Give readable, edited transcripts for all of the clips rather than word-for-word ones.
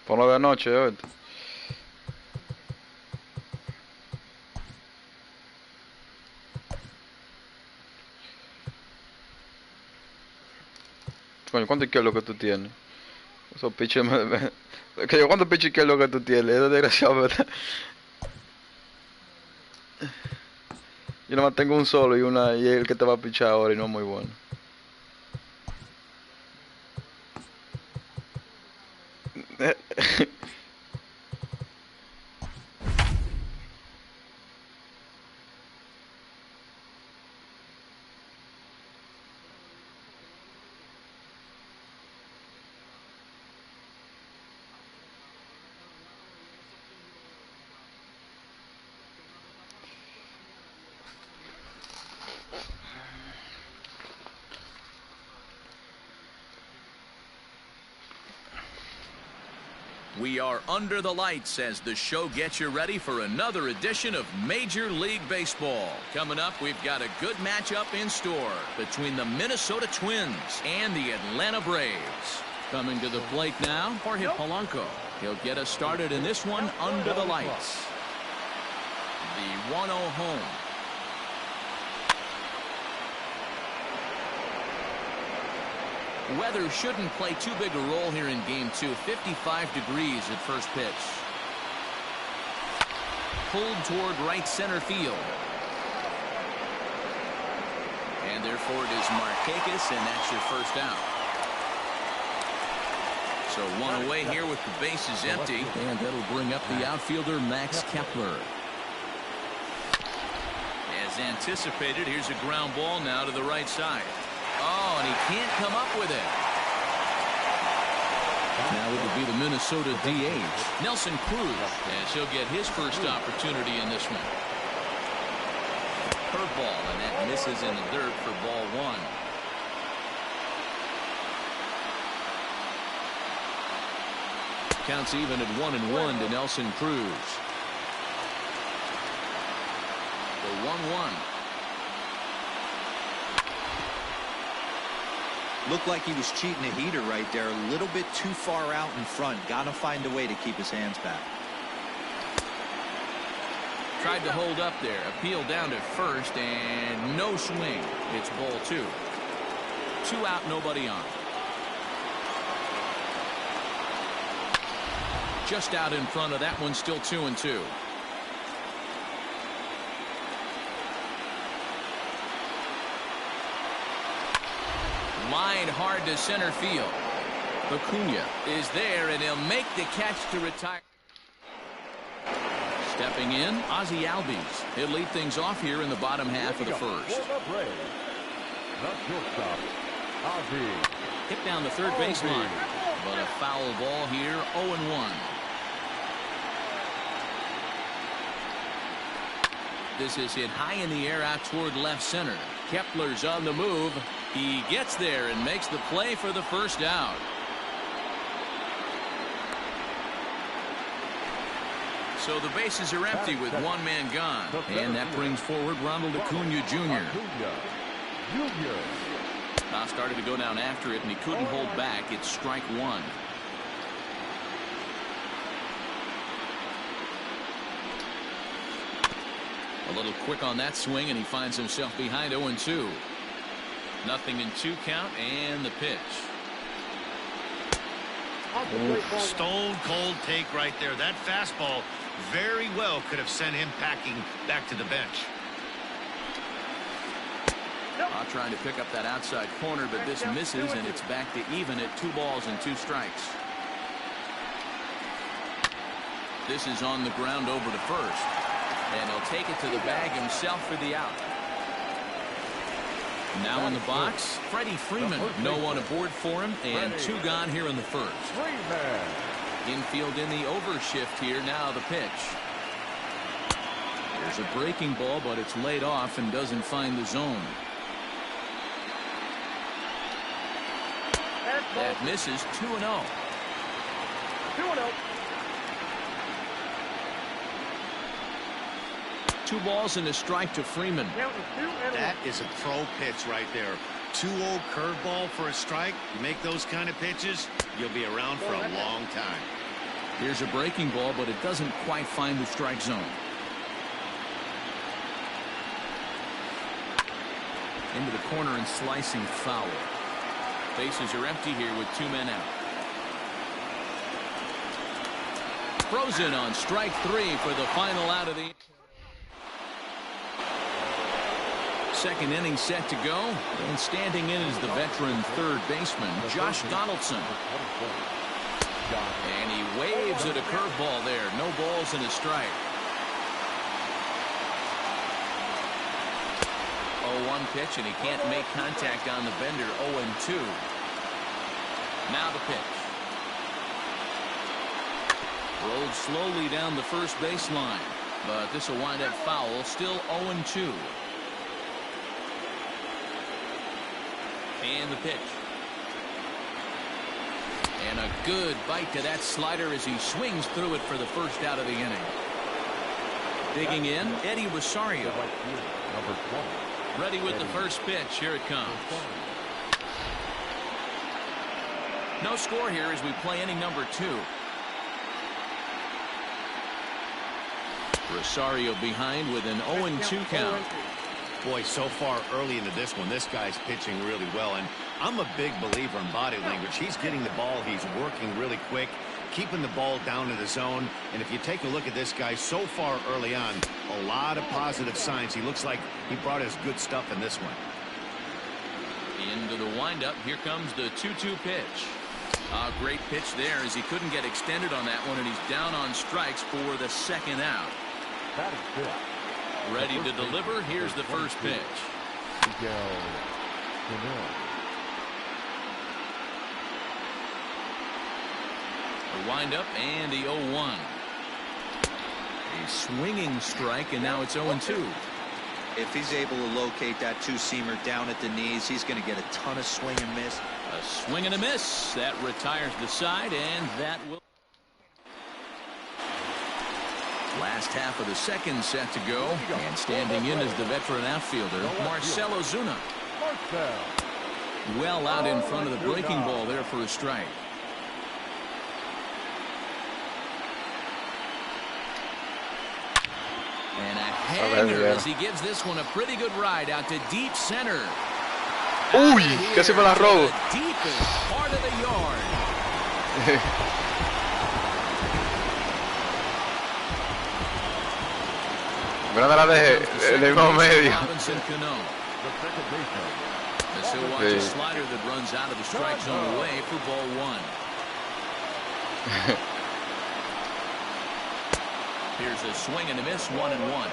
Ponlo de noche, ¿oíste? Coño, ¿cuánto izquierdo que tú tienes? Esos piches que yo, ¿cuántos piches izquierdo que tú tienes? Es desgraciado, ¿verdad? Yo nomás tengo un solo y el que te va a pichar ahora y no es muy bueno. We are under the lights as the show gets you ready for another edition of Major League Baseball. Coming up, we've got a good matchup in store between the Minnesota Twins and the Atlanta Braves. Coming to the plate now, Jorge Polanco. He'll get us started in this one under the lights. The 1-0 home. Weather shouldn't play too big a role here in game two. 55 degrees at first pitch. Pulled toward right center field. And therefore it is Markakis, and that's your first out. So one away here with the bases empty. And that'll bring up the outfielder Max Kepler. As anticipated, here's a ground ball now to the right side. Oh, and he can't come up with it. Now it will be the Minnesota DH, Nelson Cruz, as he'll get his first opportunity in this one. Curveball, and that misses in the dirt for ball one. Counts even at 1-1 to Nelson Cruz. The 1-1. Looked like he was cheating a heater right there. A little bit too far out in front. Gotta find a way to keep his hands back. Tried to hold up there. Appeal down to first, and no swing. It's ball two. 2 out, nobody on. Just out in front of that one, still 2-2. Line hard to center field. Acuna is there, and he'll make the catch to retire. Stepping in, Ozzie Albies. He'll lead things off here in the bottom half of the first. Hit down the third baseline, but a foul ball here, 0-1. This is hit high in the air out toward left center. Kepler's on the move. He gets there and makes the play for the first out. So the bases are empty with one man gone. And that brings forward Ronald Acuna Jr. Now started to go down after it, and he couldn't hold back. It's strike one. A little quick on that swing, and he finds himself behind 0-2. Nothing in 2 count, and the pitch. Stone cold take right there. That fastball very well could have sent him packing back to the bench. Trying to pick up that outside corner, but this misses, and it's back to even at 2 balls and 2 strikes. This is on the ground over to first, and he'll take it to the bag himself for the out. Now in the box, Freddie Freeman. No one aboard for him, and 2 gone here in the first. Infield in the overshift here. Now the pitch. There's a breaking ball, but it's laid off and doesn't find the zone. That misses. 2-0. 2-0. 2 balls and a strike to Freeman. That is a pro pitch right there. 2-0 curveball for a strike. You make those kind of pitches, you'll be around for a long time. Here's a breaking ball, but it doesn't quite find the strike zone. Into the corner and slicing foul. Bases are empty here with 2 men out. Frozen on strike 3 for the final out of the second inning set to go. And standing in is the veteran third baseman, Josh Donaldson. And he waves at a curveball there. No balls and a strike. 0-1 pitch, and he can't make contact on the bender. 0-2. Now the pitch. Rolled slowly down the first baseline, but this will wind up foul. Still 0-2. And the pitch. And a good bite to that slider as he swings through it for the first out of the inning. Digging in, Eddie Rosario. Ready with the first pitch. Here it comes. No score here as we play inning number 2. Rosario behind with an 0-2 count. Boy, so far early into this one, this guy's pitching really well, and I'm a big believer in body language. He's getting the ball, he's working really quick, keeping the ball down in the zone, and if you take a look at this guy so far early on, a lot of positive signs. He looks like he brought his good stuff in this one. Into the windup, here comes the 2-2 pitch. A great pitch there as he couldn't get extended on that one, and he's down on strikes for the second out. That is good. Ready to deliver. Here's the first pitch. The windup and the 0-1. A swinging strike, and now it's 0-2. If he's able to locate that two-seamer down at the knees, he's going to get a ton of swing and miss. A swing and a miss. That retires the side, and that will. Last half of the second set to go, and standing in is the veteran outfielder, Marcell Ozuna. Well out in front of the breaking ball there for a strike. And a hanger as he gives this one a pretty good ride out to deep center. Uy, casi me la robo. Deepest part of the yard. Pero no la deje en el mismo medio. He'll watch a slider that runs out of the strike zone away for ball 1. Here's a swing and a miss, 1-1.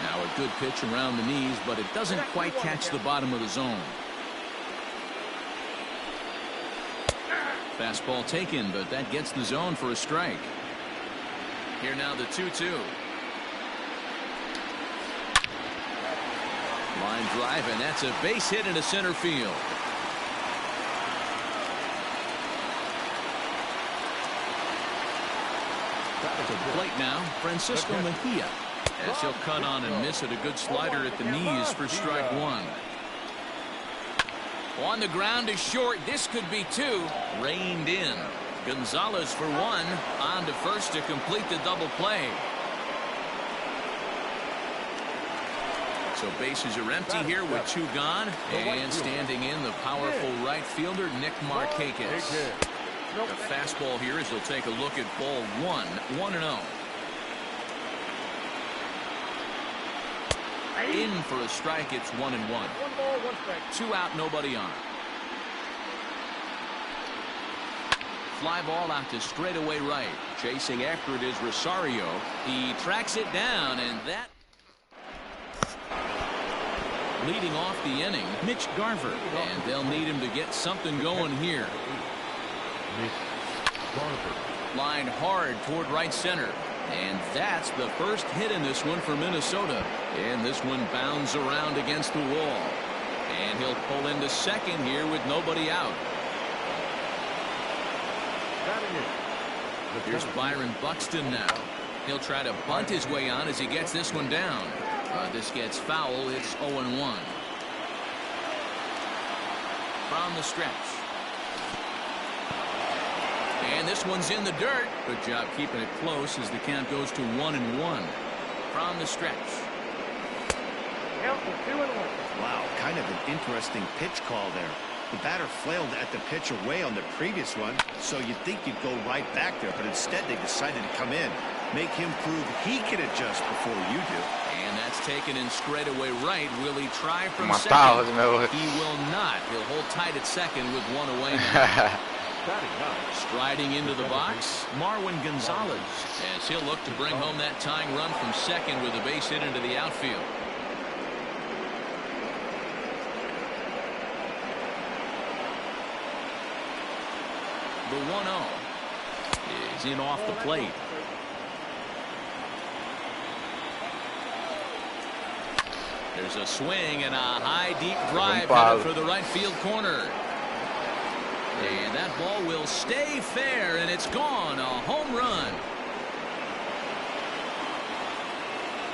Now a good pitch around the knees, but it doesn't quite catch the bottom of the zone. Fastball taken, but that gets the zone for a strike. Here now the 2-2. Line drive, and that's a base hit into center field. To the plate now, Francisco Mejia. As he'll cut on and miss it, a good slider at the knees for strike 1. On the ground is short. This could be 2. Reined in. Gonzalez for 1. On to first to complete the double play. So bases are empty here with 2 gone. And standing in, the powerful right fielder, Nick Markakis. The fastball here as he'll take a look at ball 1. 1-0. In for a strike. It's 1-1. 2 out, nobody on. Fly ball out to straightaway right. Chasing after it is Rosario. He tracks it down, and that. Leading off the inning, Mitch Garver, and they'll need him to get something going here. Line hard toward right center. And that's the first hit in this one for Minnesota. And this one bounds around against the wall. And he'll pull into second here with nobody out. Here's Byron Buxton now. He'll try to bunt his way on as he gets this one down. This gets foul. It's 0-1. from the stretch. And this one's in the dirt. Good job keeping it close as the count goes to 1-1 from the stretch. Wow, kind of an interesting pitch call there. The batter flailed at the pitch away on the previous one, so you'd think you'd go right back there, but instead they decided to come in. Make him prove he can adjust before you do. And that's taken in straightaway right. Will he try from second? He will not. He'll hold tight at second with one away now. Striding into the box, Marwin Gonzalez, as he'll look to bring home that tying run from second with a base hit into the outfield. The 1-0 is in off the plate. There's a swing and a high deep drive headed for the right field corner. And that ball will stay fair, and it's gone. A home run.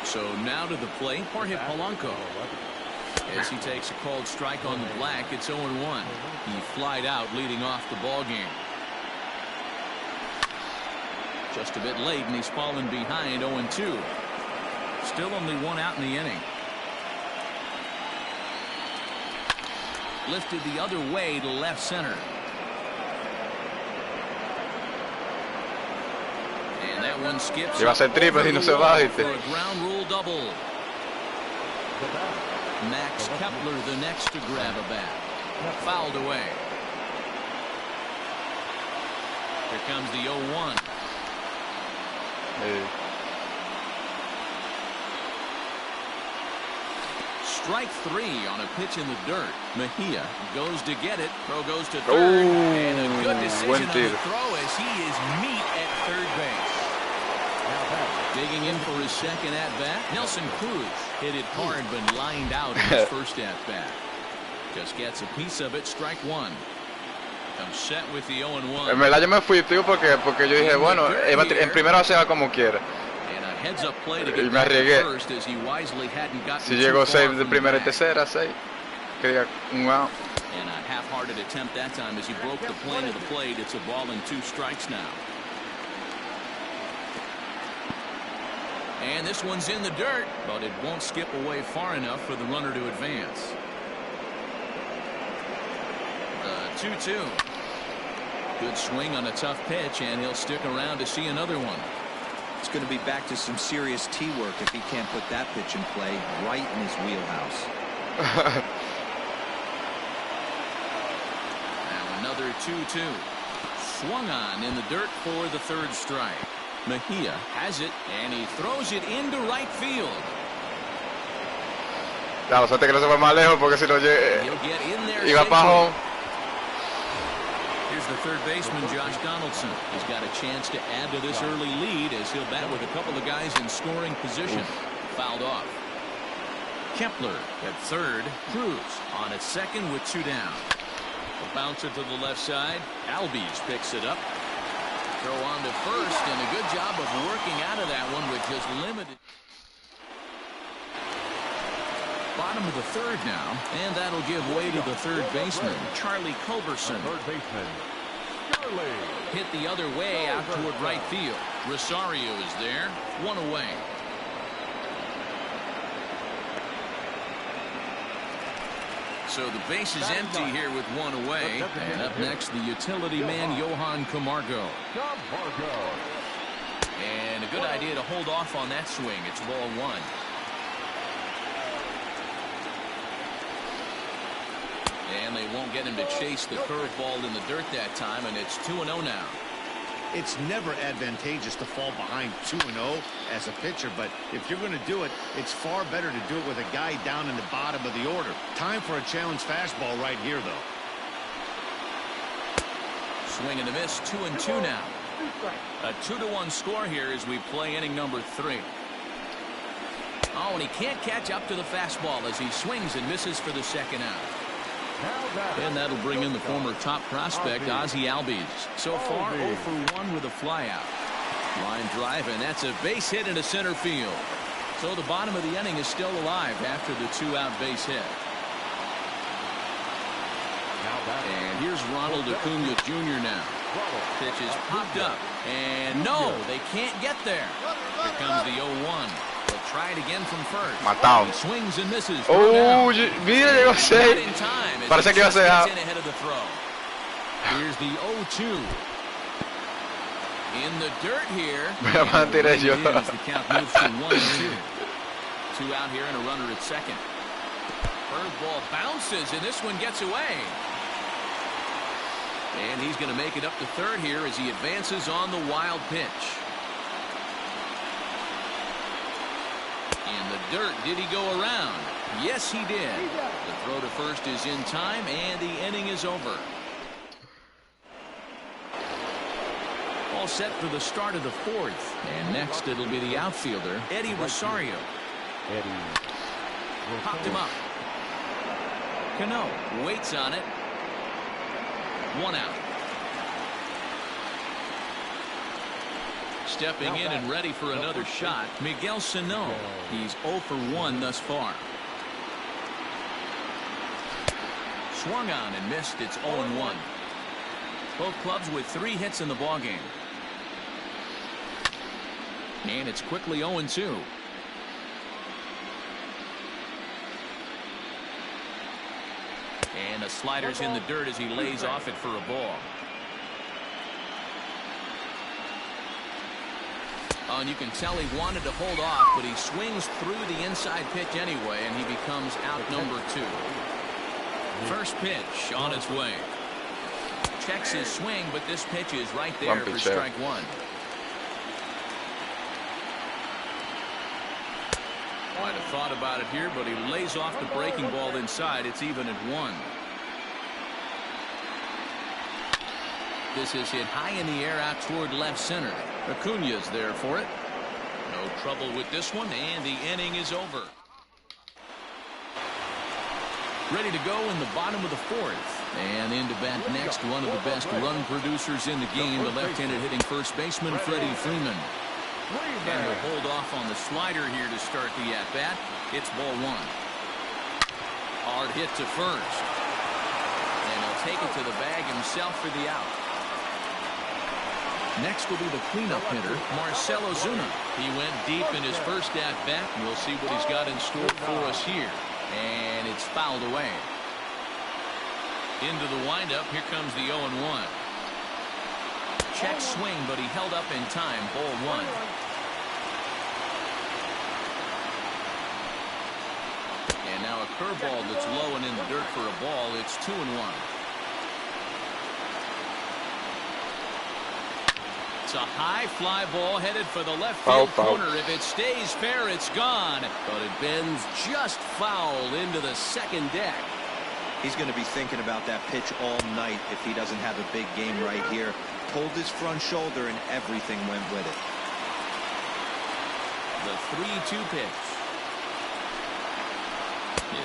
So now to the plate, Jorge Polanco. As he takes a called strike on the black, it's 0-1. He flied out leading off the ball game. Just a bit late, and he's fallen behind 0-2. Still only one out in the inning. Lifted the other way to left center. And that one skips. Iba a ser triple si no se va, for a ground rule double. Max Kepler the next to grab a bat. Fouled away. Here comes the 0-1. Strike three on a pitch in the dirt. Mejia goes to get it. Throw goes to third. And a good decision on the throw as he is meat at third base. Digging in for his second at-bat, Nelson Cruz hit it hard but lined out in his first at-bat. Just gets a piece of it. Strike one. Comes set with the 0-1. En verdad yo me fui, tío, porque yo dije, bueno, en primera se va como quiera. Y me arriesgué. Si llegó 6 de primera y tercera, 6. Quería un out. And a half-hearted attempt that time as he broke the plane of the plate. It's a ball and 2 strikes now. And this one's in the dirt, but it won't skip away far enough for the runner to advance. 2-2. Good swing on a tough pitch, and he'll stick around to see another one. It's going to be back to some serious tee work if he can't put that pitch in play right in his wheelhouse. Now another 2-2. Swung on in the dirt for the third strike. Mejia has it, and he throws it into right field. Claro, suerte que no se fue más lejos porque si no iba para home. Here's the third baseman, Josh Donaldson. He's got a chance to add to this early lead as he'll bat with a couple of guys in scoring position. Fouled off. Kepler at third. Cruz on at second with 2 down. A bouncer to the left side. Albies picks it up. Throw on to first, and a good job of working out of that one with just limited. Bottom of the third now, and that'll give way to the third baseman, Charlie Culberson. Hit the other way out toward right field. Rosario is there, 1 away. So the base is empty here with 1 away. And up next, the utility man, Johan Camargo. And a good idea to hold off on that swing. It's ball 1. And they won't get him to chase the curveball in the dirt that time, and it's 2-0 now. It's never advantageous to fall behind 2-0 as a pitcher, but if you're going to do it, it's far better to do it with a guy down in the bottom of the order. Time for a challenge fastball right here, though. Swing and a miss, 2-2 now. A 2-1 score here as we play inning number 3. Oh, and he can't catch up to the fastball as he swings and misses for the second out. And that'll bring in the former top prospect, Ozzie Albies. So far, 0 for 1 with a flyout. Line drive, and that's a base hit into center field. So the bottom of the inning is still alive after the 2-out base hit. And here's Ronald Acuna Jr. now. Pitch is popped up. And no, they can't get there. Here comes the 0-1. They'll try it again from first. Matado. Swings and misses. Oh, mira, llegó a 6. Parece que iba a ser out. Here's the 0-2. In the dirt here. Voy a mantener yo. The count moves to 1-2. 2 out here and a runner at second. Curveball bounces and this one gets away. And he's going to make it up to third here as he advances on the wild pitch. In the dirt, did he go around? Yes, he did. The throw to first is in time, and the inning is over. All set for the start of the fourth. And next, it'll be the outfielder, Eddie Rosario. Popped him up. Cano waits on it. 1 out. Stepping in and ready for another shot, Miguel Sano. He's 0 for 1 thus far. Swung on and missed. It's 0-1. Both clubs with 3 hits in the ballgame. And it's quickly 0-2. And the slider's in the dirt as he lays off it for a ball. Oh, and you can tell he wanted to hold off, but he swings through the inside pitch anyway, and he becomes out number 2. First pitch on its way. Checks his swing, but this pitch is right there for strike 1. Might have thought about it here, but he lays off the breaking ball inside. It's even at 1. This is hit high in the air out toward left center. Acuna's there for it. No trouble with this one, and the inning is over. Ready to go in the bottom of the fourth. And in to bat next, one of the best run producers in the game, the left-handed hitting first baseman, Freddie Freeman. And he'll hold off on the slider here to start the at-bat. It's ball 1. Hard hit to first. And he'll take it to the bag himself for the out. Next will be the cleanup hitter, Marcell Ozuna. He went deep in his first at-bat, and we'll see what he's got in store for us here. And it's fouled away. Into the windup, here comes the 0-1. Check swing, but he held up in time. Ball 1. And now a curveball that's low and in the dirt for a ball. It's 2-1. It's a high fly ball headed for the left field corner. If it stays fair, it's gone. But it bends just foul into the second deck. He's going to be thinking about that pitch all night if he doesn't have a big game right here. Pulled his front shoulder and everything went with it. The 3-2 pitch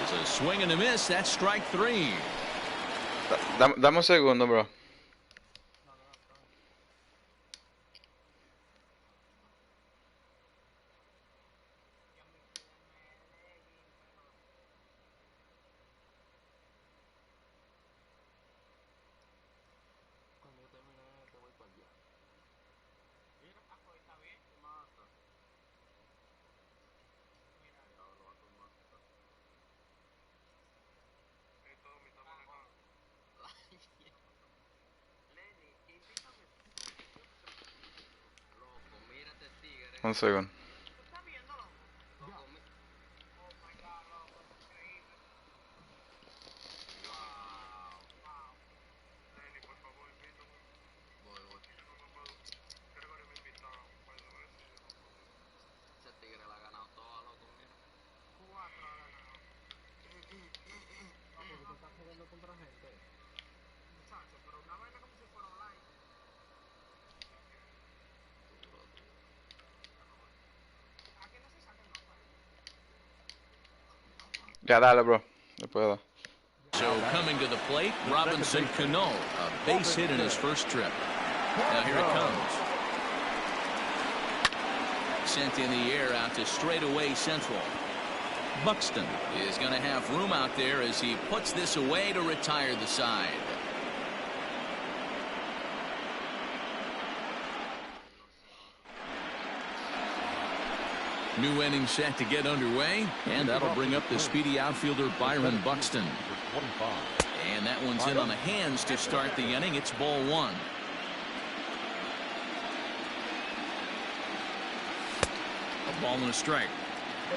is a swing and a miss. That's strike 3. Dame un segundo, bro. Un segundo. Ya dale, bro. No puedo. So coming to the plate, Robinson Cano, a base hit in his first trip. Now here it comes. Sent in the air out to straightaway central. Buxton is going to have room out there as he puts this away to retire the side. New inning set to get underway, and that'll bring up the speedy outfielder Byron Buxton. And that one's in on the hands to start the inning. It's ball one. A ball and a strike.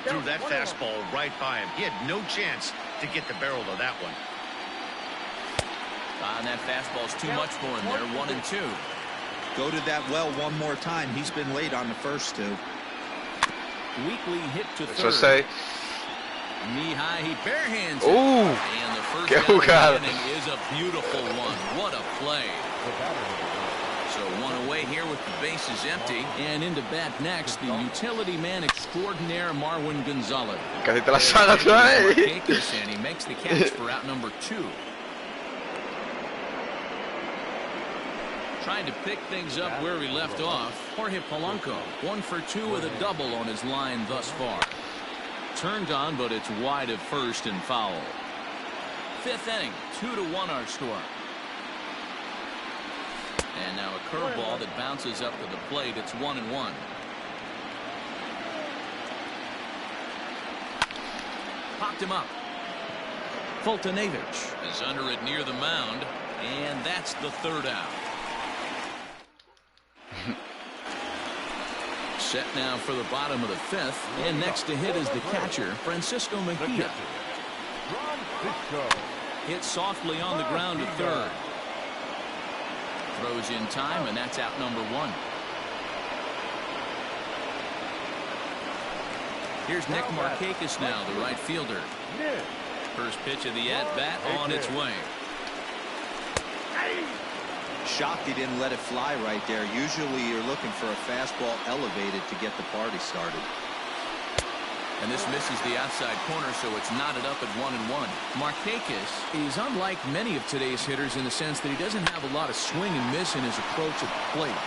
Threw that fastball right by him. He had no chance to get the barrel of that one. And that fastball's too much for him there. 1-2. Go to that well one more time. He's been late on the first two. Weekly hit to third. Eso say. Knee high, he barehands it. Ooh. And the first Qué out of jugada. the inning is a beautiful one. What a play. So one away here with the bases empty. And into bat next, the utility man extraordinaire Marwin Gonzalez. Casi te la saca otra vez. And he makes the catch for out number 2. Trying to pick things up where he left off. Jorge Polanco, 1 for 2 with a double on his line thus far. Turned on, but it's wide of first and foul. 5th inning, 2-1 our score. And now a curveball that bounces up to the plate. It's 1-1. Popped him up. Fultonevich is under it near the mound, and that's the 3rd out. Set now for the bottom of the 5th, and next to hit is the catcher, Francisco Mejia. Hit softly on the ground to 3rd. Throws in time, and that's out number 1. Here's Nick Markakis now, the right fielder. First pitch of the at-bat on its way. Shocked he didn't let it fly right there. Usually you're looking for a fastball elevated to get the party started. And this misses the outside corner, so it's knotted up at 1-1. Markakis is unlike many of today's hitters in the sense that he doesn't have a lot of swing and miss in his approach at the plate.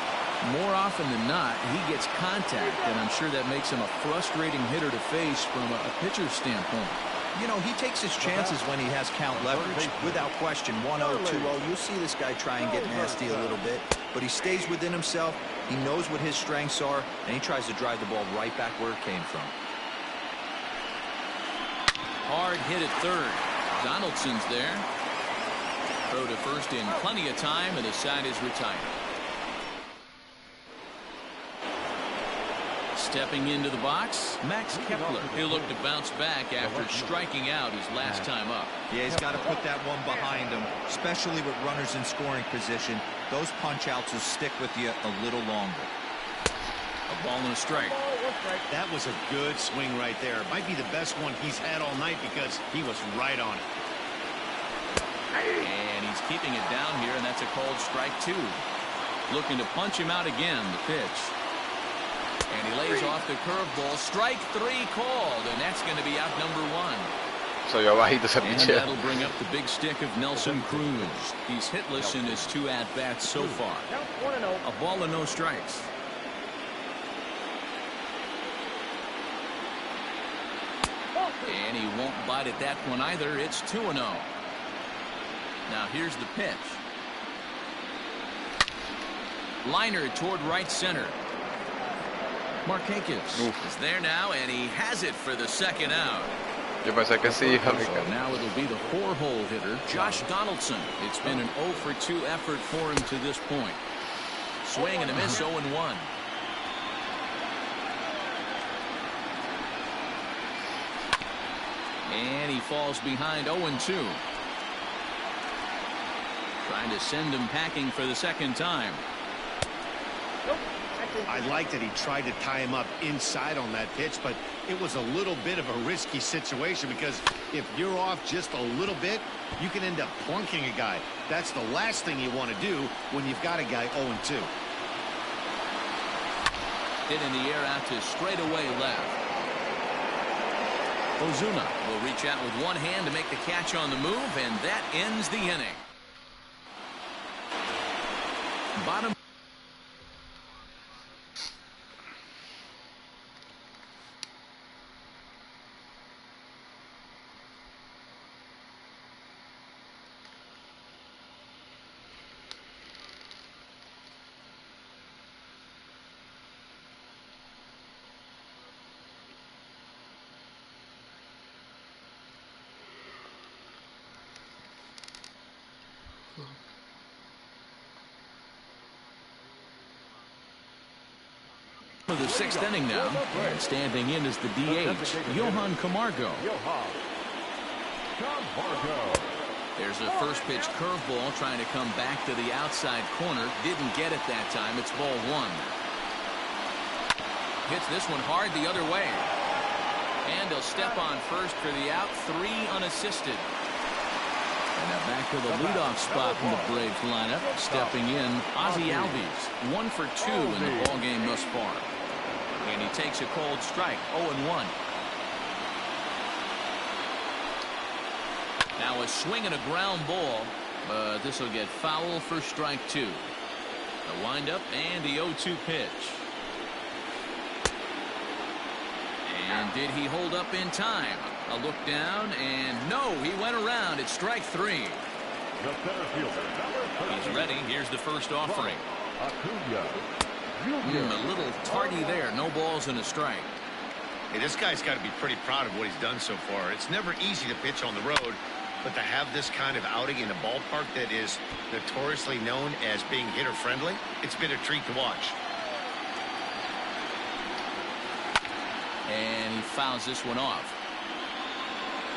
More often than not, he gets contact, and I'm sure that makes him a frustrating hitter to face from a pitcher's standpoint. You know, he takes his chances when he has count leverage. Without question, 1-0, 2-0. You'll see this guy try and get nasty a little bit, but he stays within himself. He knows what his strengths are, and he tries to drive the ball right back where it came from. Hard hit at 3rd. Donaldson's there. Throw to first in plenty of time, and the side is retired. Stepping into the box, Max Kepler. He'll look to bounce back after striking out his last time up. Yeah, he's got to put that one behind him, especially with runners in scoring position. Those punch-outs will stick with you a little longer. A ball and a strike. That was a good swing right there. Might be the best one he's had all night because he was right on it. And he's keeping it down here, and that's a called strike 2. Looking to punch him out again, the pitch. And he lays off the curveball. Strike 3 called, and that's going to be out number 1. So yo bajito ese And picheo. that'll bring up the big stick of Nelson Cruz. He's hitless in his 2 at-bats so far. A ball and no strikes. And he won't bite at that one either. It's 2-0. Now here's the pitch. Liner toward right center. Markakis is there now, and he has it for the 2nd out. Yo pensé que sí, So now it'll be the 4-hole hitter, Josh Donaldson. It's been an 0 for 2 effort for him to this point. Swing and a miss, 0-1. And he falls behind 0-2. Trying to send him packing for the 2nd time. I like that he tried to tie him up inside on that pitch, but it was a little bit of a risky situation because if you're off just a little bit, you can end up plunking a guy. That's the last thing you want to do when you've got a guy 0-2. Hit in the air out to straightaway left. Ozuna will reach out with one hand to make the catch on the move, and that ends the inning. Bottom. For the 6th inning now, and standing in is the DH, Johan Camargo. There's a first pitch curveball trying to come back to the outside corner. Didn't get it that time. It's ball 1. Hits this one hard the other way. And he'll step on first for the out. 3 unassisted. And now back to the leadoff spot in the Braves lineup. Stepping in, Ozzie Albies. 1 for 2 in the ballgame thus far. And he takes a cold strike. 0-1. Now a swing and a ground ball, but this will get foul for strike 2. The windup and the 0-2 pitch. And did he hold up in time? A look down, and no, he went around. It's strike 3. He's ready. Here's the first offering. A little tardy there. No balls and a strike. Hey, this guy's got to be pretty proud of what he's done so far. It's never easy to pitch on the road, but to have this kind of outing in a ballpark that is notoriously known as being hitter-friendly, it's been a treat to watch. And he fouls this one off.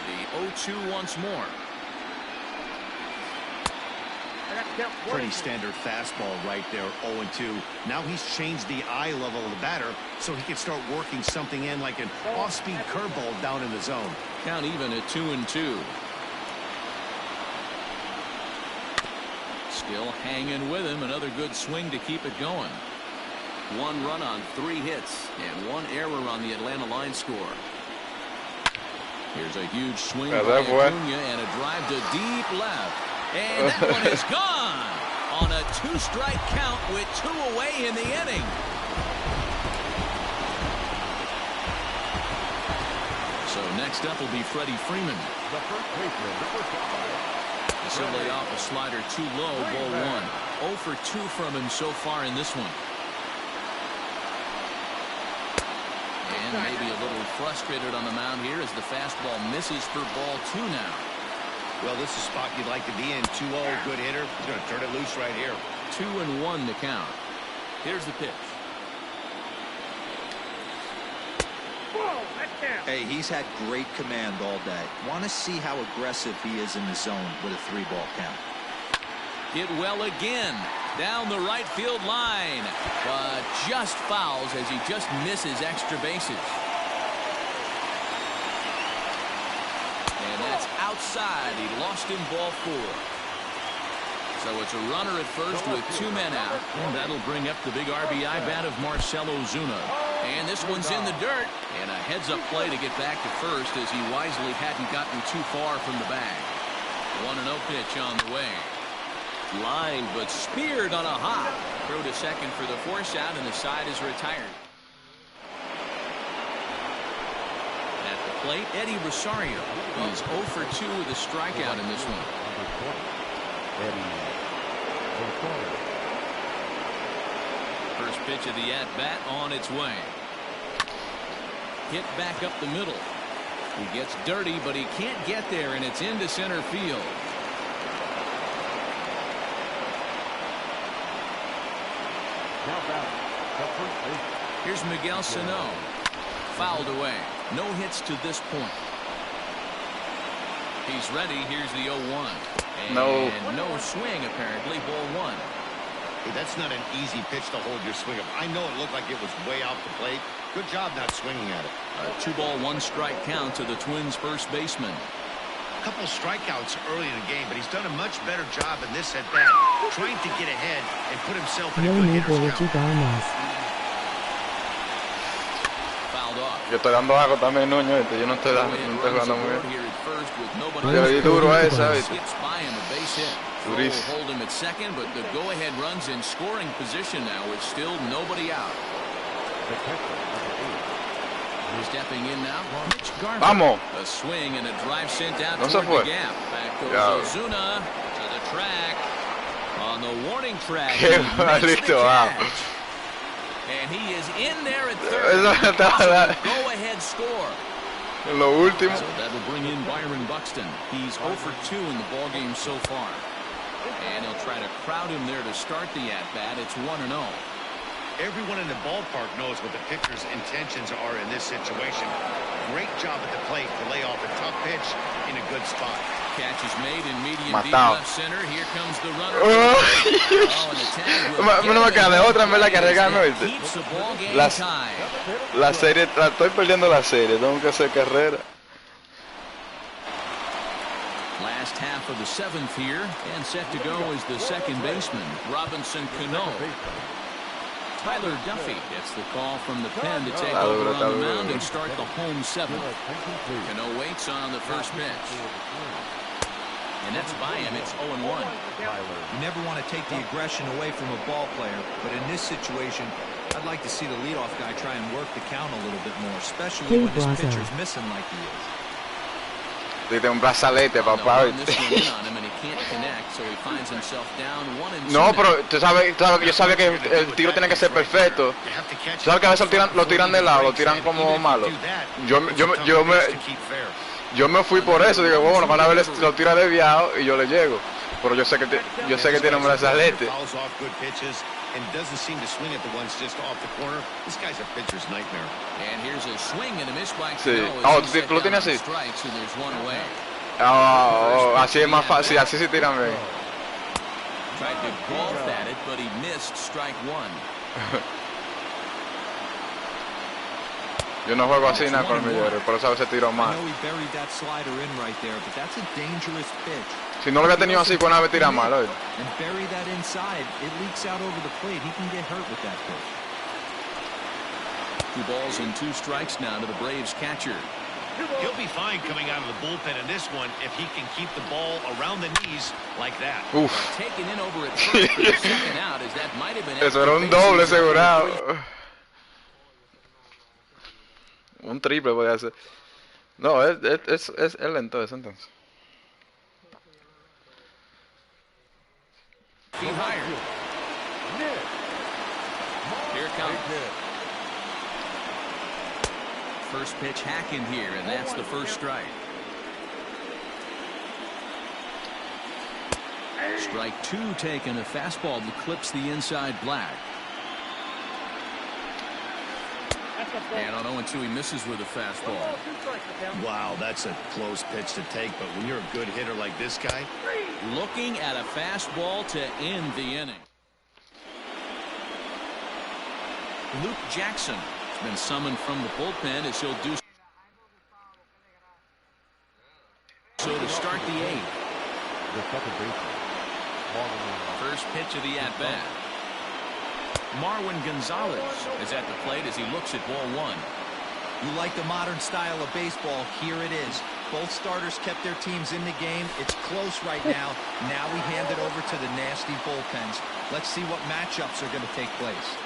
The 0-2 once more. Pretty standard fastball right there, 0-2. Now he's changed the eye level of the batter so he can start working something in like an off-speed curveball down in the zone. Count even at 2-2. Still hanging with him. Another good swing to keep it going. 1 run on 3 hits and 1 error on the Atlanta line score. Here's a huge swing by Acuna and a drive to deep left. And that one is gone on a 2-strike count with 2 away in the inning. So next up will be Freddie Freeman. He'll lay off a slider too low, ball 1. 0 for 2 from him so far in this one. And maybe a little frustrated on the mound here as the fastball misses for ball 2 now. Well, this is a spot you'd like to be in. 2-0, good hitter. He's going to turn it loose right here. 2-1 the count. Here's the pitch. Hey, he's had great command all day. Want to see how aggressive he is in the zone with a 3-ball count. Hit well again. Down the right field line. But just fouls as he just misses extra bases. And that's outside. He lost in ball 4. So it's a runner at first with 2 men out. And that'll bring up the big RBI bat of Marcell Ozuna. And this one's in the dirt. And a heads-up play to get back to first as he wisely hadn't gotten too far from the bag. 1-0 pitch on the way. Line, but speared on a hop. Throw to second for the force out, and the side is retired. At the plate, Eddie Rosario. He's 0 for 2 with a strikeout in this one. First pitch of the at-bat on its way. Hit back up the middle. He gets dirty, but he can't get there, and it's into center field. Here's Miguel Sano. Fouled away. No hits to this point. He's ready. Here's the 0-1. And no swing, apparently. Ball 1. Hey, that's not an easy pitch to hold your swing of. I know it looked like it was way off the plate. Good job not swinging at it. A 2-ball, 1-strike count to the Twins' first baseman. A couple strikeouts early in the game, but he's done a much better job in this at-bat, trying to get ahead and put himself in a good hitter's count. Fouled off. Yo estoy dando algo también, Nuño. Yo no estoy jugando muy bien. Yo le di duro a esa, ¿viste? Durísimo. Hold him at second, but the go-ahead runs in scoring position now with still nobody out. Stepping in now, Mitch Garver. Vamos. A swing and a drive sent out toward the gap. Back goes Ozuna to the track. On the warning track. Qué malito, And he is in there at third. Go-ahead score. En lo último. So that'll bring in Byron Buxton. He's 0 for 2 in the ballgame so far. And he'll try to crowd him there to start the at-bat. It's 1-0. Everyone in the ballpark knows what the pitcher's intentions are in this situation. Great job at the plate to lay off a tough pitch in a good spot. Catch is made in medium deep Matado. left center. Here comes the runner. No me queda de otra, en verdad, que arriesgarme, ¿oíste? Keeps the ball game La tied. serie, estoy perdiendo la serie, tengo que hacer carrera. Last half of the seventh here, and set to go is the second baseman, Robinson Cano. Tyler Duffy gets the call from the pen to take over on the mound and start the home seventh. Cano waits on the first pitch. And that's by him. It's 0-1. You never want to take the aggression away from a ball player, but in this situation, I'd like to see the leadoff guy try and work the count a little bit more, especially when his pitcher's missing like he is. Dite un brazalete, papá. No, pero tú sabes que yo sabía que el tiro tiene que ser perfecto. Tú sabes que a veces lo tiran de lado, lo tiran como malo. Yo me fui por eso, digo, bueno, van a ver, lo tira desviado y yo le llego. Pero yo sé que tiene un brazalete. And doesn't seem to swing at the ones just off the corner. This guy's a pitcher's nightmare. And here's a swing and a miss by Sí. Cano. ¿Tú lo tienes así? So there's one away. Así es más fácil, así se tiran bien. Tried to golf at it, but he missed strike one. Yo no juego así nada con Millero, por eso a veces tiro mal. Si no lo había tenido así, con una vez tira mal, ¿oye? Two balls and two strikes now to the Braves catcher. He'll be fine coming out of the bullpen in this one if he can keep the ball around the knees like that. Uf. Taken in over at first for the second out, as that might have been. Eso era un doble asegurado. Un triple podía ser. No, es lento eso entonces. Feet higher. Here comes. First pitch hacking here, and that's the first strike. Strike two taken, a fastball that clips the inside black. And on 0-2, he misses with a fastball. Wow, that's a close pitch to take, but when you're a good hitter like this guy. Looking at a fastball to end the inning. Luke Jackson has been summoned from the bullpen as he'll do so to start the eighth. First pitch of the at-bat. Marwin Gonzalez is at the plate as he looks at ball one. You like the modern style of baseball, here it is. Both starters kept their teams in the game. It's close right now. Now we hand it over to the nasty bullpens. Let's see what matchups are going to take place.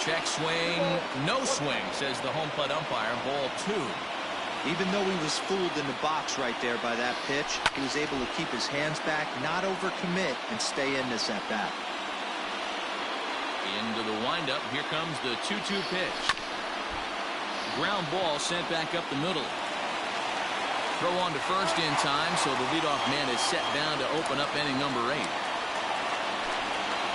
Check swing, no swing, says the home plate umpire. Ball two. Even though he was fooled in the box right there by that pitch, he was able to keep his hands back, not overcommit, and stay in this at-bat. Into the windup. Here comes the 2-2 pitch. Ground ball sent back up the middle. Throw on to first in time, so the leadoff man is set down to open up inning number 8.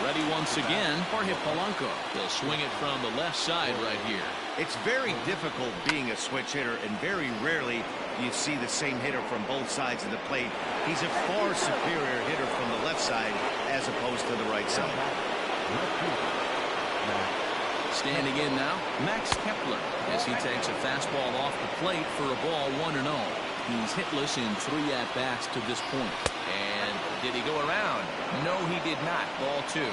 Ready once again, Jorge Polanco. He'll swing it from the left side right here. It's very difficult being a switch hitter, and very rarely you see the same hitter from both sides of the plate. He's a far superior hitter from the left side as opposed to the right side. Standing in now, Max Kepler, as he takes a fastball off the plate for a ball 1-0. He's hitless in 3 at-bats to this point. And did he go around? No, he did not. Ball 2.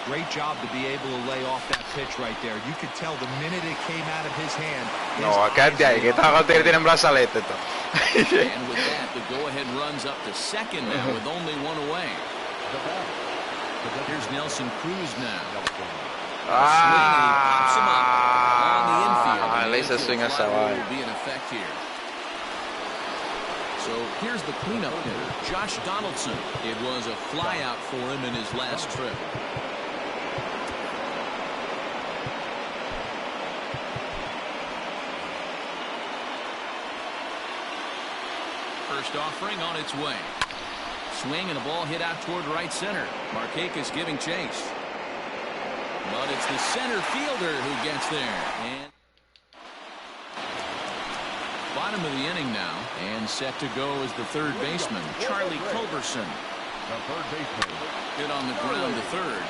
Great job to be able to lay off that pitch right there. You could tell the minute it came out of his hand. No, acá que esta tienen brazalete. And with that, the go-ahead runs up to second now with only 1 away. Here's Nelson Cruz now. Le hice swing a esa vaina. Will be in effect here. So here's the cleanup hitter, Josh Donaldson. It was a flyout for him in his last trip. First offering on its way. Swing and a ball hit out toward right center. Markakis giving chase. But it's the center fielder who gets there. And bottom of the inning now. And set to go is the third baseman, Charlie Culberson. The third baseman. Hit on the ground to third.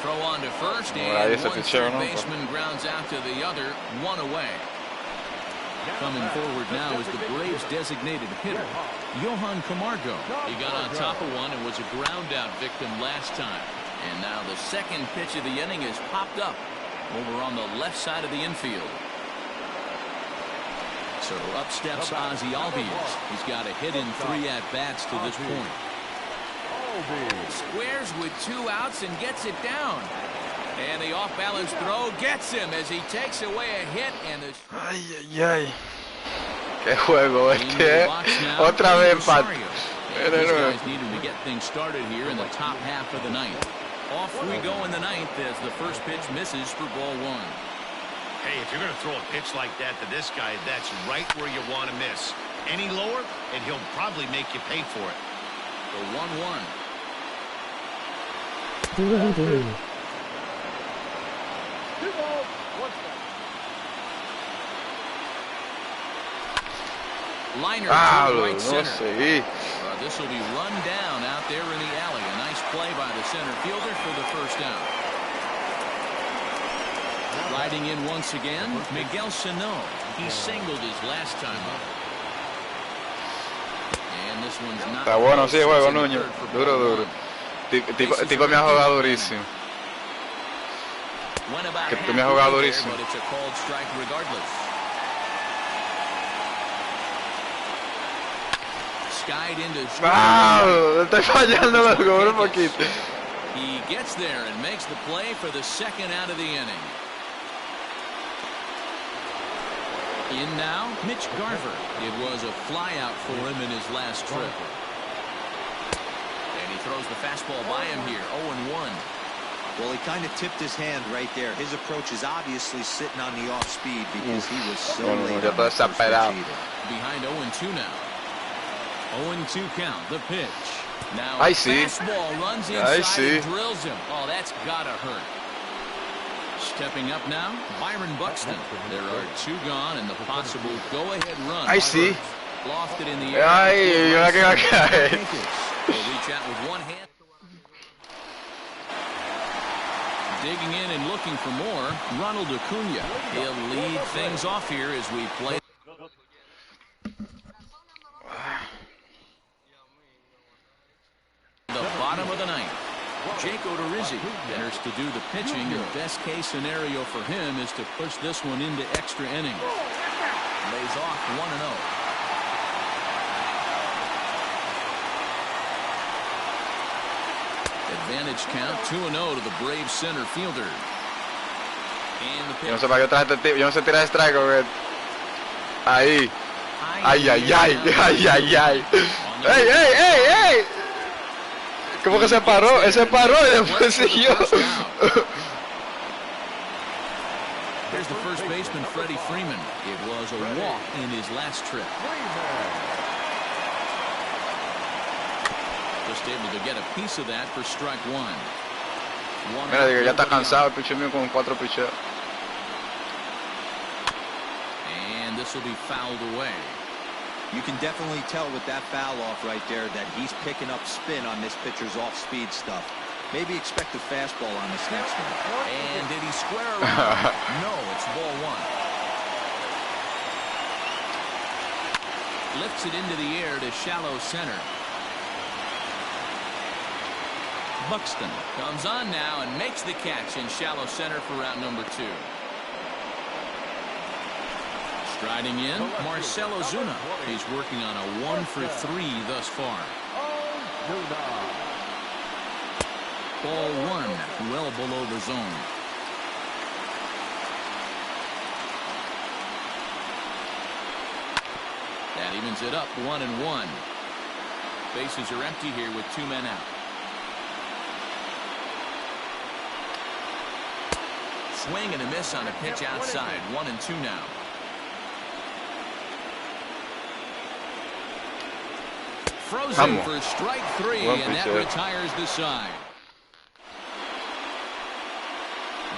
Throw on to first, and one third baseman grounds out to the other, one away. Coming forward now is the Braves' designated hitter, Johan Camargo. He got on top of one and was a ground out victim last time. And now the second pitch of the inning is popped up over on the left side of the infield. So up steps Ozzie Albies. He's got a hit in 3 at-bats to this point. Squares with 2 outs and gets it down. And the off-balance throw gets him as he takes away a hit. And the... Ay, ay, ay. Qué juego este, Otra vez empate. These guys needing to get things started here in the top half of the ninth. Off we go in the ninth as the first pitch misses for ball 1. Hey, if you're going to throw a pitch like that to this guy, that's right where you want to miss. Any lower, and he'll probably make you pay for it. The 1-1. Liner to right center. This will be run down out there in the alley. A nice play by the center fielder for the first out. Riding in once again, Miguel Sano. He singled his last time up. And this one's not. Está bueno, sí, juego, Núñez. Duro, duro. Tipo me ha jugado durísimo. Que tú me has jugado durísimo. But it's a called strike regardless. Skied into ¡Wow! Estoy fallando los goles un poquito. He gets there and makes the play for the second out of the inning. In now, Mitch Garver. It was a fly out for him in his last trip. And he throws the fastball by him here, 0-1. Well, he kind of tipped his hand right there. His approach is obviously sitting on the off speed because he was so late. Behind 0-2 now. 0-2 count, the pitch. Now I see. Fastball runs inside and drills him. Oh, that's gotta hurt. Stepping up now, Byron Buxton. There are 2 gone and the possible go-ahead run. I see. Lofted in the air. Ay, Will reach out with one hand. Digging in and looking for more, Ronald Acuna. He'll lead things off here as we play. The bottom of the ninth. Jake Odorizzi enters to do the pitching, and best case scenario for him is to push this one into extra innings. Lays off 1-0. Advantage count 2-0 to the Braves center fielder. And the pitch. Yo no sé para qué trae este tipo. Yo no sé tirar strike, porque... Ahí. Ay, ay, ay. Ay, ay, ay. ¡Ey, ey, ey, ey! ¿Cómo que se paró? Él se paró y después siguió. Here's the first baseman, Freddie Freeman. It was a walk in his last trip. Just able to get a piece of that for strike 1. Mira, digo, ya está cansado el pitcher mío con 4 picheos. And this will be fouled away. You can definitely tell with that foul off right there that he's picking up spin on this pitcher's off-speed stuff. Maybe expect a fastball on this next one. And did he square around? No, it's ball 1. Lifts it into the air to shallow center. Buxton comes on now and makes the catch in shallow center for out number 2. Striding in, Marcell Ozuna. He's working on a 1-for-3 thus far. Ball 1, well below the zone. That evens it up, 1-1. Bases are empty here with 2 men out. Swing and a miss on a pitch outside, 1-2 now. Throws him for strike 3, and that retires the side.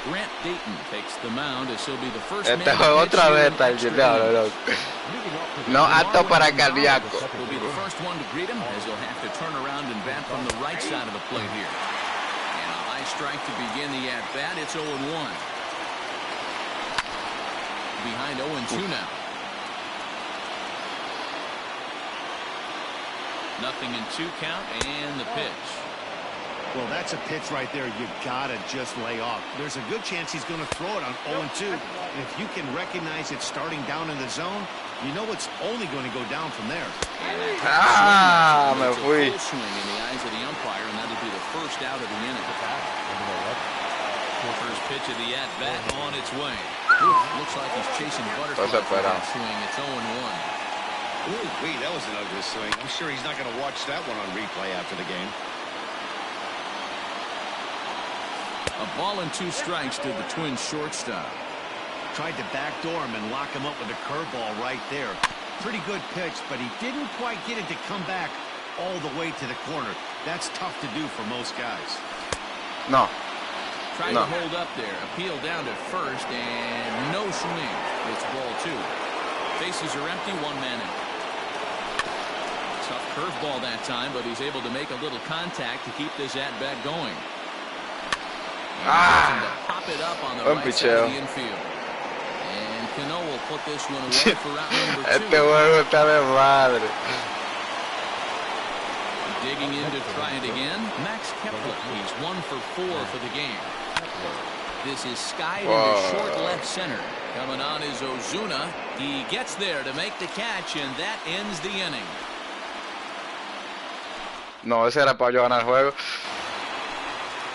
Grant Dayton takes the mound as he'll be the first man to pitch No apto para cardíaco. Will be the first one to greet him as he'll have to turn around and bat from the right side of the plate here. And a high strike to begin the at-bat. It's 0-1. Behind 0-2 now. Nothing in 2 count, and the pitch. Well, that's a pitch right there you gotta just lay off. There's a good chance he's going to throw it on 0-2. And if you can recognize it starting down in the zone, you know it's only going to go down from there. Me fui. Full swing in the eyes of the umpire, and that'll be the first out of the inning. First pitch of the at-bat on its way. Looks like he's chasing butterflies for that swing. It's 0-1. Ooh, wait, that was an ugly swing. I'm sure he's not going to watch that one on replay after the game. A ball and 2 strikes to the Twins shortstop. Tried to backdoor him and lock him up with a curveball right there. Pretty good pitch, but he didn't quite get it to come back all the way to the corner. That's tough to do for most guys. No. Tried to hold up there. Appeal down to first, and no swing. It's ball 2. Bases are empty, 1 man out. Tough curveball that time, but he's able to make a little contact to keep this at-bat going. To pop it up on the right side of the infield. And Cano will put this one away for round number 2. Este juego está de madre. Digging in to try it again. Max Kepler. He's 1 for 4 for the game. This is skied into short left center. Coming on is Ozuna. He gets there to make the catch, and that ends the inning. No, ese era para yo ganar el juego.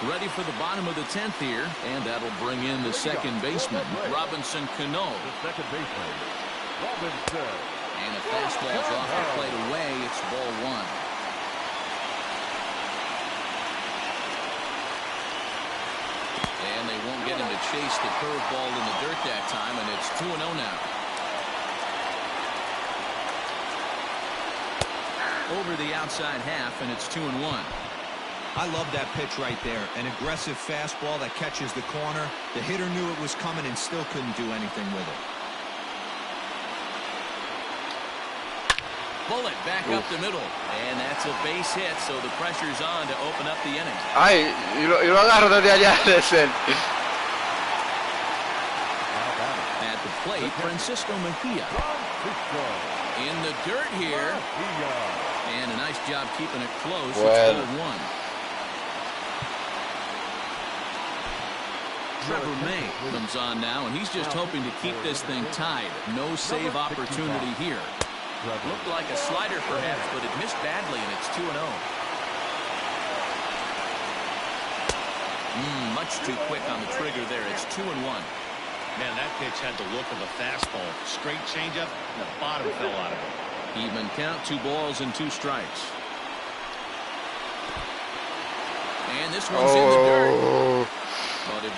Ready for the bottom of the 10th here, and that'll bring in the second baseman, Robinson Cano. And a fastball's off the plate away. It's ball 1. And they won't get him to chase the curveball in the dirt that time, and it's 2-0 now. Over the outside half, and it's 2-1. I love that pitch right there. An aggressive fastball that catches the corner. The hitter knew it was coming and still couldn't do anything with it. Bullet back up the middle. And that's a base hit, so the pressure's on to open up the inning. Ay, y lo agarro desde allá, Lesen. At the plate, Francisco Mejia. In the dirt here. And a nice job keeping it close. It's 4-1. Trevor May comes on now, and he's just hoping to keep this thing tied. No save opportunity here. Looked like a slider perhaps, but it missed badly, and it's 2-0. Much too quick on the trigger there. It's 2-1. Man, that pitch had the look of a fastball. Straight changeup, and the bottom fell out of it. Even count, 2 balls and 2 strikes. And this one's in the dirt.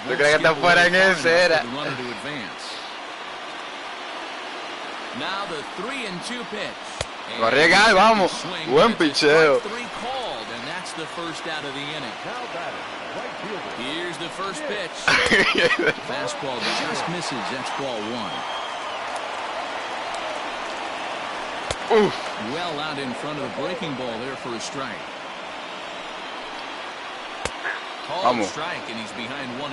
Yo creo que está fuera en ese era. Now the 3-2 pitch. Lo arriesga, vamos. Buen picheo. 3 called, and that's the first out of the inning. Here's the first pitch. Fastball just misses. That's ball 1. Well out in front of the breaking ball there for a strike. Called strike, and he's behind 1-2.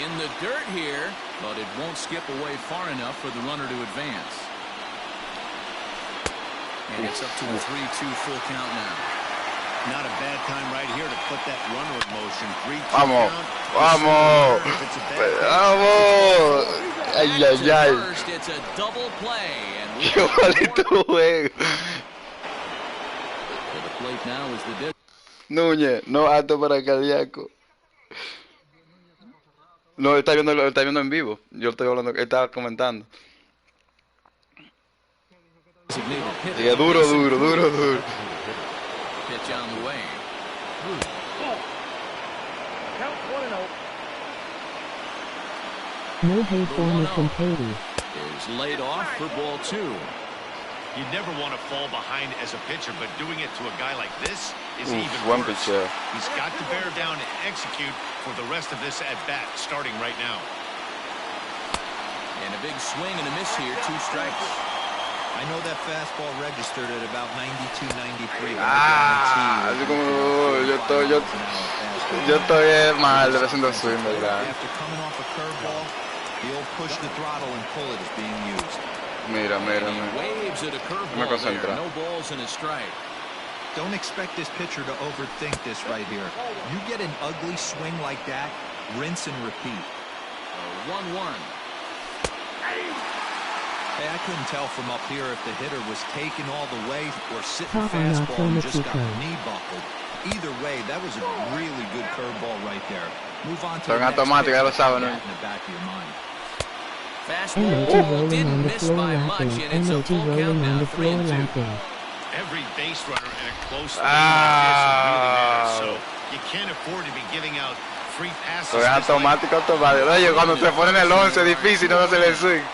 In the dirt here, but it won't skip away far enough for the runner to advance. And it's up to a 3-2 full count now. Not a bad time right here to put that runner in motion. 3-2 Vamos, count. vamos, vamos. Ay, ay, ay. First, it's a double play. And Qué bonito juego. Plate now is the Núñez, no apto para cardíaco. No, está viendo en vivo. Yo estoy hablando, estaba comentando. Sigue duro. Pitch on the way. No hay forma con Katie. is laid off for ball 2. You never want to fall behind as a pitcher, but doing it to a guy like this is even Buen worse. picheo. He's got to bear down and execute for the rest of this at-bat, starting right now. And a big swing and a miss here, 2 strikes. I know that fastball registered at about 92, 93. Así como yo estoy mal haciendo swing, ¿verdad? After coming off a curveball, the old push the throttle and pull it is being used. Mira. Waves at a curveball there. No balls and a strike. Don't expect this pitcher to overthink this right here. You get an ugly swing like that, rinse and repeat. 1-1. Hey, I couldn't tell from up here if the hitter was taken all the way or sitting fastball and just got knee buckled. Either way, that was a really good curveball right there. Move on to the next pitch in the back of your mind. Fastball didn't miss by much, and it's a full count now, 3-2. Every base runner in a close lead like this is really there, so you can't afford to be giving out free passes. Soy automático. Oye, cuando se pone en el 11 es difícil no hacer el swing.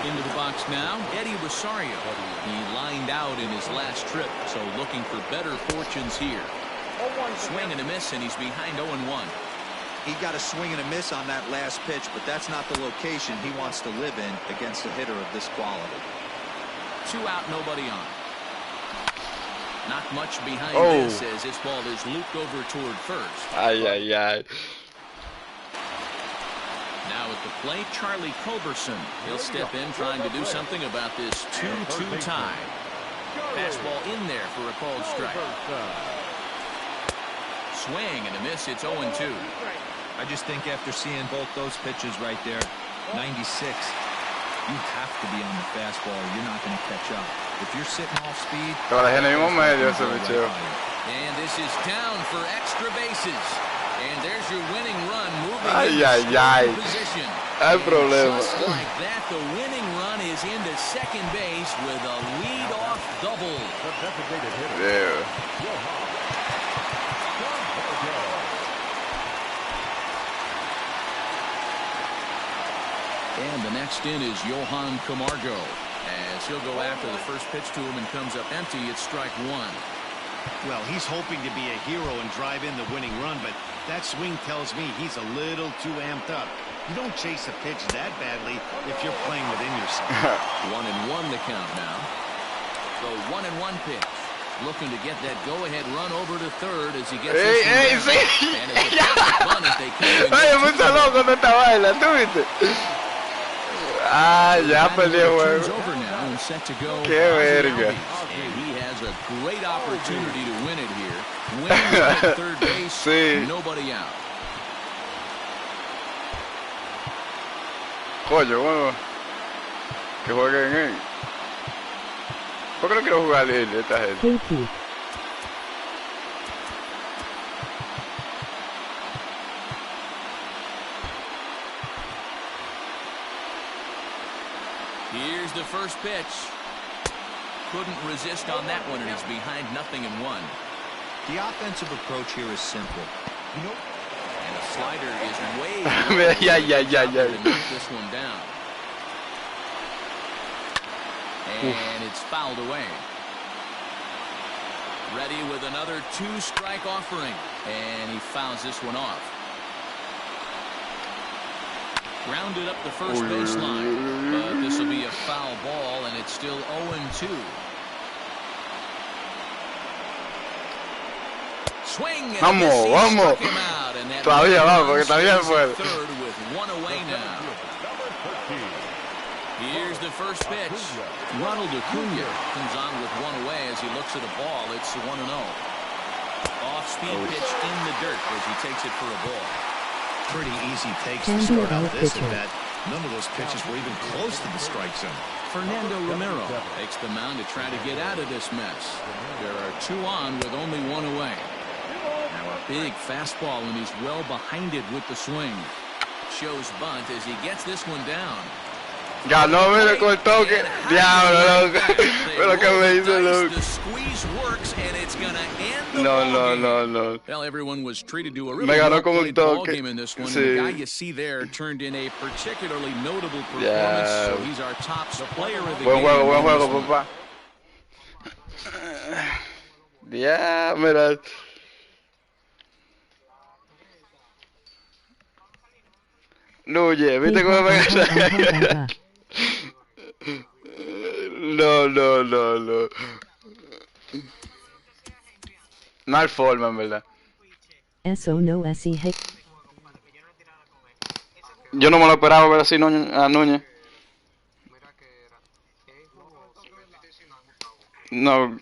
Into the box now, Eddie Rosario. He lined out in his last trip, so looking for better fortunes here. Swing and a miss, and he's behind 0-1. He got a swing and a miss on that last pitch, but that's not the location he wants to live in against a hitter of this quality. 2 out, nobody on. Not much behind this as this ball is looped over toward first. Ay. Now at the plate, Charlie Culberson. He'll step in trying to do something about this 2-2 tie. Fastball in there for a called strike. Swing and a miss. It's 0-2. I just think after seeing both those pitches right there, 96, you have to be on the fastball or you're not going to catch up. If you're sitting off speed, and this is down for extra bases. And there's your winning run moving into position. Hay problema. Just like that, the winning run is into second base with a lead-off double. Yeah. And the next in is Johan Camargo. As he'll go after the first pitch to him and comes up empty, it's strike 1. Well, he's hoping to be a hero and drive in the winning run, but that swing tells me he's a little too amped up. You don't chase a pitch that badly if you're playing within yourself. 1-1 the count now. The 1-1 pitch. Looking to get that go-ahead run over to third as he gets this one down. And it's a perfect run as they come. Oye, mucho loco con esta baila, ¿tú viste? Ya perdió el juego. Qué verga. And he has a great opportunity to win it here. Winning at third base, sí. Nobody out. Coño, bueno, que jueguen él. ¿Por qué no quiero jugar esta gente? Here's the first pitch. Couldn't resist on that one, and he's behind 0-1. The offensive approach here is simple. You know, and a slider is way yeah. to knock this one down. And it's fouled away. Ready with another 2-strike offering, and he fouls this one off. Grounded up the first baseline, but this will be a foul ball, and it's still 0-2. Swing, and vamos. Todavía vamos, porque todavía puede. Third with 1 away now. Here's the first pitch. Ronald Acuna comes on with 1 away as he looks at a ball. It's 1-0. Off-speed pitch in the dirt as he takes it for a ball. Pretty easy takes to start out this at bat. None of those pitches were even close to the strike zone. Fernando Romero takes the mound to try to get out of this mess. There are 2 on with only 1 away. Now a big fastball, and he's well behind it with the swing. Shows bunt as he gets this one down. Ganó, mira, con el toque. Diablo, loco. Mira lo que me hizo, loco. No. Me ganó con un toque. Sí. Yeah. Buen juego, papá. Ya, mira. No, oye, ¿viste cómo me gana? No. No hay forma, en verdad. Eso no es así. Yo no me lo esperaba ver así a Núñez. No.